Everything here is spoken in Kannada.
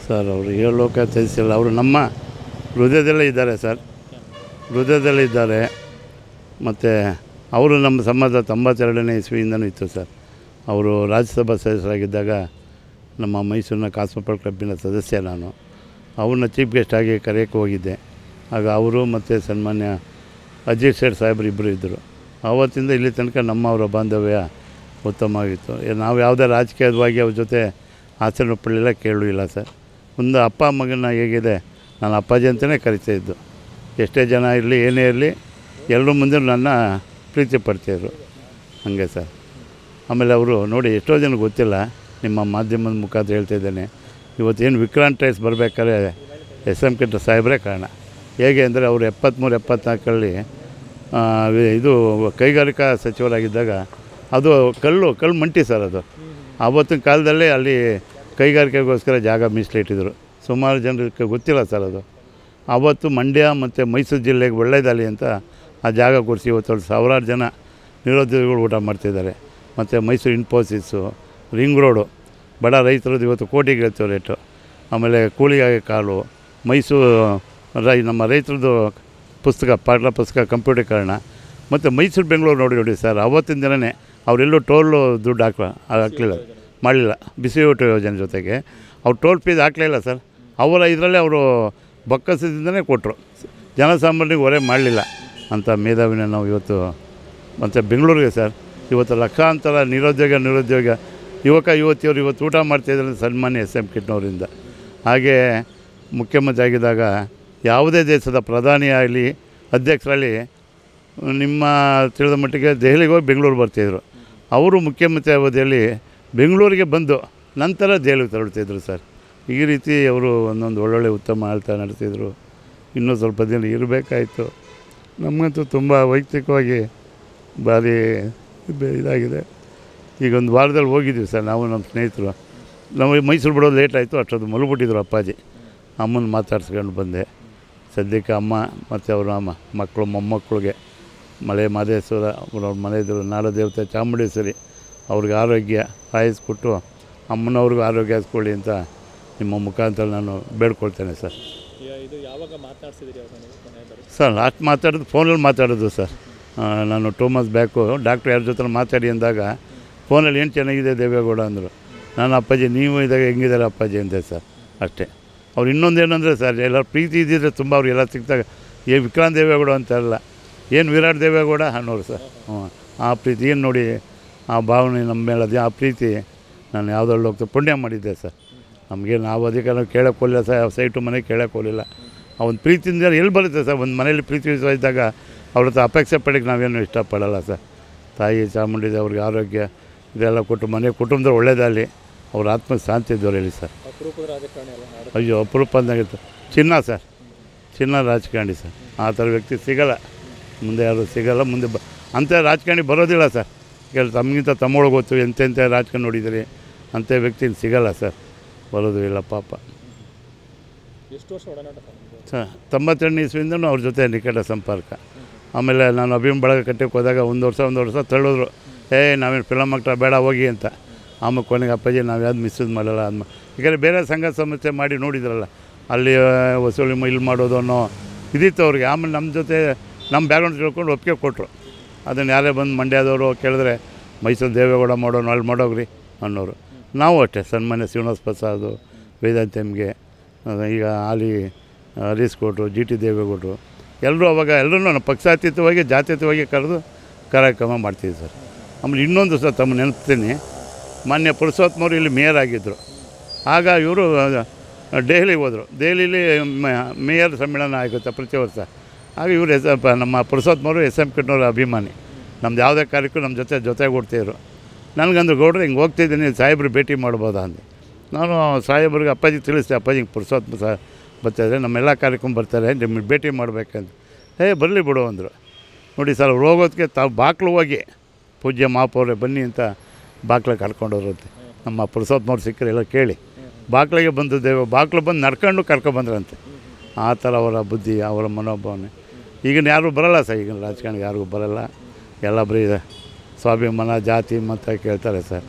ಸರ್ ಅವರು ಹೇಳೋಕ ತ್ಯಜಿಸಿಲ್ಲ. ಅವರು ನಮ್ಮ ಹೃದಯದಲ್ಲೇ ಇದ್ದಾರೆ ಸರ್, ಹೃದಯದಲ್ಲೇ ಇದ್ದಾರೆ. ಮತ್ತು ಅವರು ನಮ್ಮ ಸಮಾಜ 92ನೇ ಇಸ್ವಿಯಿಂದನೂ ಇತ್ತು ಸರ್. ಅವರು ರಾಜ್ಯಸಭಾ ಸದಸ್ಯರಾಗಿದ್ದಾಗ ನಮ್ಮ ಮೈಸೂರಿನ ಕಾಸ್ಮೋಪಾಲ್ ಕ್ಲಬ್ಬಿನ ಸದಸ್ಯ ನಾನು. ಅವ್ರನ್ನ ಚೀಫ್ ಗೆಸ್ಟ್ ಆಗಿ ಕರೆಯೋಕ್ಕೆ ಹೋಗಿದ್ದೆ. ಆಗ ಅವರು ಮತ್ತು ಸನ್ಮಾನ್ಯ ಅಜಿತ್ ಶೇಟ್ ಸಾಹೇಬ್ರು ಇಬ್ಬರು ಇದ್ದರು. ಆವತ್ತಿಂದ ಇಲ್ಲಿ ತನಕ ಅವರ ಬಾಂಧವ್ಯ ಉತ್ತಮವಾಗಿತ್ತು. ನಾವು ಯಾವುದೇ ರಾಜಕೀಯವಾಗಿ ಅವ್ರ ಜೊತೆ ಆಚರಣೆ ಪಡಲಿಲ್ಲ, ಕೇಳೂ ಇಲ್ಲ ಸರ್. ಒಂದು ಅಪ್ಪ ಮಗನ ಹೇಗಿದೆ ನಾನು ಅಪ್ಪಾಜಿ ಅಂತಲೇ ಕರಿತಾಯಿದ್ದು. ಎಷ್ಟೇ ಜನ ಇರಲಿ ಏನೇ ಇರಲಿ ಎಲ್ಲರ ಮುಂದೆ ನನ್ನ ಪ್ರೀತಿ ಪಡ್ತಾಯಿದ್ರು, ಹಾಗೆ ಸರ್. ಆಮೇಲೆ ಅವರು ನೋಡಿ ಎಷ್ಟೋ ಜನ ಗೊತ್ತಿಲ್ಲ, ನಿಮ್ಮ ಮಾಧ್ಯಮದ ಮುಖಾಂತರ ಹೇಳ್ತಾಯಿದ್ದೇನೆ, ಇವತ್ತೇನು ವಿಕ್ರಾಂತ್ ರೈಸ್ ಬರಬೇಕಾದ್ರೆ SM ಕಿಟ್ಟ ಸಾಹೇಬ್ರೇ ಕಾರಣ. ಹೇಗೆ ಅಂದರೆ ಅವರು 73-74ರಲ್ಲಿ ಇದು ಕೈಗಾರಿಕಾ ಸಚಿವರಾಗಿದ್ದಾಗ ಅದು ಕಲ್ಲು ಮಂಟಿ ಸರ್. ಅದು ಆವತ್ತಿನ ಕಾಲದಲ್ಲೇ ಅಲ್ಲಿ ಕೈಗಾರಿಕೆಗೋಸ್ಕರ ಜಾಗ ಮೀಸಲಿಟ್ಟಿದ್ರು. ಸುಮಾರು ಜನರಿಗೆ ಗೊತ್ತಿಲ್ಲ ಸರ್. ಅದು ಆವತ್ತು ಮಂಡ್ಯ ಮತ್ತು ಮೈಸೂರು ಜಿಲ್ಲೆಗೆ ಒಳ್ಳೆಯದಾಗಲಿ ಅಂತ ಆ ಜಾಗ ಕೊಡಿಸಿ ಇವತ್ತು ಸಾವಿರಾರು ಜನ ನಿರುದ್ಯೋಗಿಗಳು ಊಟ ಮಾಡ್ತಿದ್ದಾರೆ. ಮತ್ತು ಮೈಸೂರು ಇನ್ಫೋಸಿಸ್ಸು, ರಿಂಗ್ ರೋಡು, ಬಡ ರೈತರದ್ದು ಇವತ್ತು ಕೋಟಿಗೆ ಹೇಳ್ತೀವಿ ರೇಟು. ಆಮೇಲೆ ಕೂಲಿಗಾಗಿ ಕಾಲು, ಮೈಸೂರು ನಮ್ಮ ರೈತರದ್ದು ಪುಸ್ತಕ, ಪಾಠ ಪುಸ್ತಕ ಕಂಪ್ಯೂಟೀಕರಣ, ಮತ್ತು ಮೈಸೂರು ಬೆಂಗಳೂರು ನೋಡಿ ಸರ್. ಆವತ್ತಿನ ದಿನವೇ ಅವರೆಲ್ಲೂ ಟೋಲು ದುಡ್ಡು ಹಾಕಲಿಲ್ಲ, ಮಾಡಲಿಲ್ಲ. ಬಿಸಿ ಊಟ ಯೋಜನೆ ಜೊತೆಗೆ ಅವ್ರು ಟೋಲ್ ಫೀಸ್ ಹಾಕಲಿಲ್ಲ ಸರ್. ಅವರ ಇದರಲ್ಲೇ ಅವರು ಬೊಕ್ಕಸದಿಂದನೇ ಕೊಟ್ಟರು, ಜನಸಾಮಾನ್ಯರಿಗೆ ಹೊರೆ ಮಾಡಲಿಲ್ಲ ಅಂತ ಮೇಧಾವಿನ ನಾವು ಇವತ್ತು. ಮತ್ತು ಬೆಂಗಳೂರಿಗೆ ಸರ್ ಇವತ್ತು ಲಕ್ಷಾಂತರ ನಿರುದ್ಯೋಗ ಯುವಕ ಯುವತಿಯರು ಇವತ್ತು ಊಟ ಮಾಡ್ತಾಯಿದ್ದಾರೆ ಸನ್ಮಾನ್ಯ SM ಕಿಟ್ನವರಿಂದ. ಹಾಗೆ ಮುಖ್ಯಮಂತ್ರಿ ಆಗಿದ್ದಾಗ ಯಾವುದೇ ದೇಶದ ಪ್ರಧಾನಿ ಆಗಲಿ ಅಧ್ಯಕ್ಷರಲ್ಲಿ ನಿಮ್ಮ ತಿಳಿದ ಮಟ್ಟಿಗೆ ದೆಹಲಿಗೆ ಹೋಗಿ ಬೆಂಗಳೂರು ಬರ್ತಾಯಿದ್ರು. ಅವರು ಮುಖ್ಯಮಂತ್ರಿ ಅವಧಿಯಲ್ಲಿ ಬೆಂಗಳೂರಿಗೆ ಬಂದು ನಂತರ ದೆಹಲಿಗೆ ತೆರಳುತ್ತಿದ್ದರು ಸರ್. ಈ ರೀತಿ ಅವರು ಒಂದೊಂದು ಒಳ್ಳೊಳ್ಳೆ ಉತ್ತಮ ಆಳ್ತ ನಡೆಸಿದರು. ಇನ್ನೂ ಸ್ವಲ್ಪ ದಿನ ಇರಬೇಕಾಯಿತು. ನಮಗಂತೂ ತುಂಬ ವೈಯಕ್ತಿಕವಾಗಿ ಭಾರಿ ಇದಾಗಿದೆ. ಈಗ ಒಂದು ವಾರದಲ್ಲಿ ಹೋಗಿದ್ವಿ ಸರ್ ನಾವು ನಮ್ಮ ಸ್ನೇಹಿತರು. ನಮಗೆ ಮೈಸೂರು ಬಿಡೋದು ಲೇಟ್ ಆಯಿತು, ಅಷ್ಟೊಂದು ಮಲಗಿಬಿಟ್ಟಿದ್ರು ಅಪ್ಪಾಜಿ. ಅಮ್ಮನ ಮಾತಾಡ್ಸ್ಕೊಂಡು ಬಂದೆ. ಸದ್ಯಕ್ಕೆ ಅಮ್ಮ ಮತ್ತು ಅವರ ಮಕ್ಕಳು ಮೊಮ್ಮಕ್ಕಳಿಗೆ ಮಲೆ ಮಹದೇಶ್ವರ ಅವ್ರ ಮನೆಯವರು ನಾಡದೇವತೆ ಚಾಮುಂಡೇಶ್ವರಿ ಅವ್ರಿಗೆ ಆರೋಗ್ಯ ಆಯಸ್ಕೊಟ್ಟು ಅಮ್ಮನವ್ರಿಗೂ ಆರೋಗ್ಯ ಹಾಸ್ಕೊಳ್ಳಿ ಅಂತ ನಿಮ್ಮ ಮುಖಾಂತರ ನಾನು ಬೇಡ್ಕೊಳ್ತೇನೆ ಸರ್. ಸರ್ ಲಾಸ್ಟ್ ಮಾತಾಡೋದು ಫೋನಲ್ಲಿ ಮಾತಾಡೋದು ಸರ್. ನಾನು 2 months ಬ್ಯಾಕು ಡಾಕ್ಟ್ರ್ ಯಾರ ಜೊತೆ ಮಾತಾಡಿ ಅಂದಾಗ ಫೋನಲ್ಲಿ ಏನು ಚೆನ್ನಾಗಿದೆ ದೇವೇಗೌಡ ಅಂದರು. ನಾನು ಅಪ್ಪಾಜಿ ನೀವು ಇದ್ದಾಗ ಹೆಂಗಿದ್ದಾರೆ ಅಪ್ಪಾಜಿ ಅಂದೆ ಸರ್, ಅಷ್ಟೇ. ಅವ್ರು ಇನ್ನೊಂದೇನೆಂದರೆ ಸರ್, ಎಲ್ಲರೂ ಪ್ರೀತಿ ಇದ್ದಿದ್ರೆ ತುಂಬ ಅವ್ರಿಗೆಲ್ಲ ಸಿಕ್ತಾಗ ವಿಕ್ರಾಂತ್ ದೇವೇಗೌಡ ಅಂತಾರಲ್ಲ, ಏನು ವಿರಾಟ್ ದೇವೇಗೌಡ ಅನ್ನೋರು ಸರ್. ಆ ಪ್ರೀತಿ ಏನು ನೋಡಿ, ಆ ಭಾವನೆ ನಮ್ಮ ಮೇಲೆ ಅದು, ಆ ಪ್ರೀತಿ ನಾನು ಯಾವುದ್ರಲ್ಲಿ ಹೋಗ್ತಾ ಪುಣ್ಯ ಮಾಡಿದ್ದೆ ಸರ್. ನಮಗೆ ನಾವು ಅದಕ್ಕೆ ನಾವು ಕೇಳೋಕ್ಕೆ ಹೋಗಲಿಲ್ಲ ಸರ್, ಸೈಟು ಮನೆಗೆ ಕೇಳೋಕ್ಕೆ ಹೋಗಲಿಲ್ಲ. ಆ ಒಂದು ಪ್ರೀತಿಯಿಂದ ಎಲ್ಲಿ ಬರುತ್ತೆ ಸರ್? ಒಂದು ಮನೇಲಿ ಪ್ರೀತಿ ಇದ್ದಾಗ ಅವ್ರ ಹತ್ರ ಅಪೇಕ್ಷೆ ಪಡೋಕ್ಕೆ ನಾವೇನು ಇಷ್ಟಪಡಲ್ಲ ಸರ್. ತಾಯಿ ಚಾಮುಂಡಿ ಅವ್ರಿಗೆ ಆರೋಗ್ಯ ಇದೆಲ್ಲ ಕೊಟ್ಟು ಮನೆ ಕುಟುಂಬದವ್ರು ಒಳ್ಳೇದಾಗಲಿ, ಅವ್ರ ಆತ್ಮಕ್ಕೆ ಶಾಂತಿ ಇದ್ದವ್ರು ಹೇಳಿ ಸರ್. ಅಯ್ಯೋ ಅಪರೂಪ ಅಂದಾಗಿತ್ತು. ಚಿನ್ನ ಸರ್, ಚಿನ್ನ ರಾಜಕಾರಣಿ ಸರ್. ಆ ಥರ ವ್ಯಕ್ತಿ ಸಿಗೋಲ್ಲ, ಮುಂದೆ ಯಾರು ಸಿಗೋಲ್ಲ. ಮುಂದೆ ಅಂಥ ರಾಜಕಾರಣಿ ಬರೋದಿಲ್ಲ ಸರ್. ತಮಗಿಂತ ತಮ್ಮೊಳಗೆ ಗೊತ್ತು ಎಂತೆಂಥ ರಾಜಕಾರಣ ನೋಡಿದ್ದೀರಿ, ಅಂಥ ವ್ಯಕ್ತಿ ಸಿಗೋಲ್ಲ ಸರ್, ಬರೋದು ಇಲ್ಲ ಪಾಪ. ಎಷ್ಟು ವರ್ಷ ಒಡನಾಟ ಸರ್? 92ನೇ ಇಸ್ವಿಯಿಂದನೂ ಅವ್ರ ಜೊತೆ ನಿಕಟ ಸಂಪರ್ಕ. ಆಮೇಲೆ ನಾನು ಅಭಿಮ್ ಬಳಗ ಕಟ್ಟಕ್ಕೆ ಹೋದಾಗ ಒಂದು ವರ್ಷ ತಳ್ಳೋದ್ರು, ನಾವೇನು ಫಿಲಮ್ ಆಕ್ಟರ್ ಬೇಡ ಹೋಗಿ ಅಂತ. ಆಮೇಲೆ ಕೊನೆಗೆ ಅಪ್ಪಾಜಿ ನಾವು ಯಾವ್ದು ಮಿಸ್ಯೂಸ್ ಮಾಡಲ್ಲ ಅಂದ. ಯಾಕಂದರೆ ಬೇರೆ ಸಂಘ ಸಂಸ್ಥೆ ಮಾಡಿ ನೋಡಿದ್ರಲ್ಲ, ಅಲ್ಲಿ ವಸೂಲಿ ಇಲ್ಲಿ ಮಾಡೋದು ಅನ್ನೋ ಇದಿತ್ತು ಅವ್ರಿಗೆ. ಆಮೇಲೆ ನಮ್ಮ ಜೊತೆ ನಮ್ಮ ಬ್ಯಾಗ್ರೌಂಡ್ ತಿಳ್ಕೊಂಡು ಒಪ್ಪಿಗೆ ಕೊಟ್ಟರು. ಅದನ್ನು ಯಾರೇ ಬಂದು ಮಂಡ್ಯದವರು ಕೇಳಿದ್ರೆ ಮೈಸೂರು ದೇವೇಗೌಡ ಮಾಡೋಣ ಅಲ್ಲಿ ಮಾಡೋಗ್ರಿ ಅನ್ನೋರು. ನಾವು ಅಷ್ಟೇ ಸನ್ಮಾನ್ಯ ಶ್ರೀನಿವಾಸ ಪ್ರಸಾದ್, ವೇದಾಂತ ಎಮ್ಗೆ, ಈಗ ಆಲಿ ಹರೀಶ್ ಕೊಟ್ಟರು, GT ದೇವೇಗೌಡರು ಎಲ್ಲರೂ ಅವಾಗ ಎಲ್ಲರೂ ಪಕ್ಷಾತೀತವಾಗಿ ಜಾತ್ಯತೀತವಾಗಿ ಕರೆದು ಕಾರ್ಯಕ್ರಮ ಮಾಡ್ತೀವಿ ಸರ್. ಆಮೇಲೆ ಇನ್ನೊಂದು ಸಹ ತಮ್ಮ ನೆನಪ್ತೀನಿ, ಮಾನ್ಯ ಪುರುಷೋತ್ತಮರು ಇಲ್ಲಿ ಮೇಯರ್ ಆಗಿದ್ದರು. ಆಗ ಇವರು ದೆಹಲಿಗೆ ಹೋದರು. ದೆಹಲಿಲಿ ಮೇಯರ್ ಸಮ್ಮೇಳನ ಆಗುತ್ತೆ ಪ್ರತಿ ವರ್ಷ. ಆಗ ಇವರು ನಮ್ಮ ಪುರುಷೋತ್ತಮರು SM ಕಿಟ್ನವ್ರ ಅಭಿಮಾನಿ. ನಮ್ದು ಯಾವುದೇ ಕಾರ್ಯಕ್ಕೂ ನಮ್ಮ ಜೊತೆಗೆ ಕೊಡ್ತಿದ್ರು. ನನಗಂದ್ರೆ ಗೌಡ್ರು ಹಿಂಗೆ ಹೋಗ್ತಿದ್ದೀನಿ, ಸಾಹೇಬ್ರು ಭೇಟಿ ಮಾಡ್ಬೋದಾ ಅಂದೆ. ನಾನು ಸಾಹೇಬ್ರಿಗೆ ಅಪ್ಪಾಜಿ ತಿಳಿಸಿದೆ, ಅಪ್ಪಾಜಿ ಪುರುಷೋತ್ತಮ ಸರ್ ಬರ್ತಾಯಿದ್ರೆ ನಮ್ಮೆಲ್ಲ ಕಾರ್ಯಕ್ರಮ ಬರ್ತಾರೆ, ನಿಮ್ಮನ್ನು ಭೇಟಿ ಮಾಡಬೇಕಂತ. ಬರಲಿ ಬಿಡು ಅಂದರು. ನೋಡಿ ಸರ್, ಅವ್ರು ಹೋಗೋದಕ್ಕೆ ತಾವು ಬಾಕ್ಲು ಹೋಗಿ ಪೂಜ್ಯ ಮಹಾಪೌರೇ ಬನ್ನಿ ಅಂತ ಬಾಕ್ಲಿಗೆ ಕರ್ಕೊಂಡೋದ್ರಂತೆ. ನಮ್ಮ ಪುರುಷೋತ್ತಮವ್ರು ಸಿಕ್ಕರೆ ಎಲ್ಲ ಕೇಳಿ ಬಾಕ್ಲಿಗೆ ಬಂದಿದ್ದೇವೆ, ಬಾಕ್ಲು ಬಂದು ನಡ್ಕೊಂಡು ಕರ್ಕೊಬಂದ್ರಂತೆ. ಆ ಥರ ಅವರ ಬುದ್ಧಿ, ಅವರ ಮನೋಭಾವನೆ. ಈಗಿನ ಯಾರೂ ಬರೋಲ್ಲ ಸರ್, ಈಗಿನ ರಾಜಕಾರಣಿಗೆ ಯಾರಿಗೂ ಬರೋಲ್ಲ. ಎಲ್ಲ ಬರೀ ಸ್ವಾಭಿಮಾನ ಜಾತಿ ಮತ ಕೇಳ್ತಾರೆ ಸರ್.